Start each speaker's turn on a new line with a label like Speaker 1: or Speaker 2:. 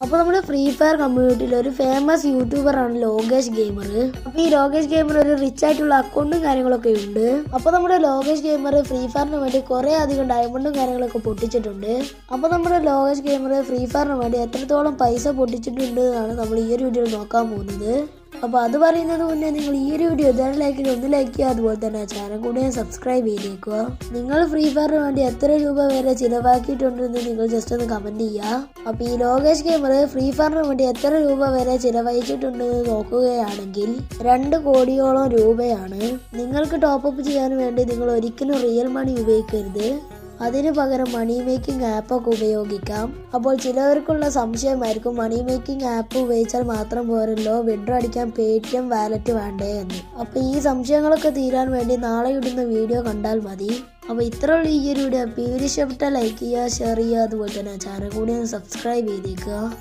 Speaker 1: അപ്പോൾ നമ്മുടെ free fire കമ്മ്യൂണിറ്റിയിൽ ഒരു ഫേമസ് യൂട്യൂബറാണ് ലോകേഷ് ഗെയിമർ. അപ്പോൾ ഈ ലോകേഷ് ഗെയിമർ ഒരു റിച്ച് ആയിട്ടുള്ള അക്കൗണ്ടും കാര്യങ്ങളൊക്കെ ഉണ്ട്. അപ്പോൾ നമ്മുടെ ലോകേഷ് ഗെയിമർ ഫ്രീ ഫയറിന് വേണ്ടി കുറേ അധികം ഡയമണ്ടും കാര്യങ്ങളൊക്കെ പൊട്ടിച്ചിട്ടുണ്ട്. അപ്പോൾ നമ്മുടെ ലോകേഷ് ഗെയിമർ ഫ്രീ ഫയറിന് വേണ്ടി എത്രത്തോളം പൈസ പൊട്ടിച്ചിട്ടുണ്ട് എന്നാണ് നമ്മൾ ഈ ഒരു വീഡിയോയിൽ നോക്കാൻ പോകുന്നത്. അപ്പോൾ അത് പറയുന്നത് മുന്നേ നിങ്ങൾ ഈ ഒരു വീഡിയോ ഇതാണ് ഒന്ന് ലൈക്ക് ചെയ്യുക, അതുപോലെ തന്നെ ചാനൽ കൂടി സബ്സ്ക്രൈബ് ചെയ്തേക്കുക. നിങ്ങൾ ഫ്രീ ഫയറിന് വേണ്ടി എത്ര രൂപ വരെ ചിലവാക്കിയിട്ടുണ്ടെന്ന് നിങ്ങൾ ജസ്റ്റ് ഒന്ന് കമന്റ് ചെയ്യുക. അപ്പോൾ ഈ ലോകേഷ് ഗെയിമർ ഫ്രീ ഫയറിന് വേണ്ടി എത്ര രൂപ വരെ ചിലവഴിച്ചിട്ടുണ്ടെന്ന് നോക്കുകയാണെങ്കിൽ 2 കോടിയോളം രൂപയാണ്. നിങ്ങൾക്ക് ടോപ്പപ്പ് ചെയ്യാൻ വേണ്ടി നിങ്ങൾ ഒരിക്കലും റിയൽ മണി ഉപയോഗിക്കരുത്. അതിന് പകരം മണി മേക്കിംഗ് ആപ്പൊക്കെ ഉപയോഗിക്കാം. അപ്പോൾ ചിലവർക്കുള്ള സംശയമായിരിക്കും, മണി മേക്കിംഗ് ആപ്പ് ഉപയോഗിച്ചാൽ മാത്രം പോരല്ലോ, വിഡ്രോ അടിക്കാൻ പേടിഎം വാലറ്റ് വേണ്ടേ എന്ന്. അപ്പോൾ ഈ സംശയങ്ങളൊക്കെ തീരാൻ വേണ്ടി നാളെ ഇടുന്ന വീഡിയോ കണ്ടാൽ മതി. അപ്പോൾ ഇത്രയുള്ള ഈ ഒരു വീഡിയോ ഇഷ്ടപ്പെട്ടാൽ ലൈക്ക് ചെയ്യുക, ഷെയർ ചെയ്യുക, അതുപോലെ തന്നെ ചാനൽ കൂടി സബ്സ്ക്രൈബ് ചെയ്തേക്കുക.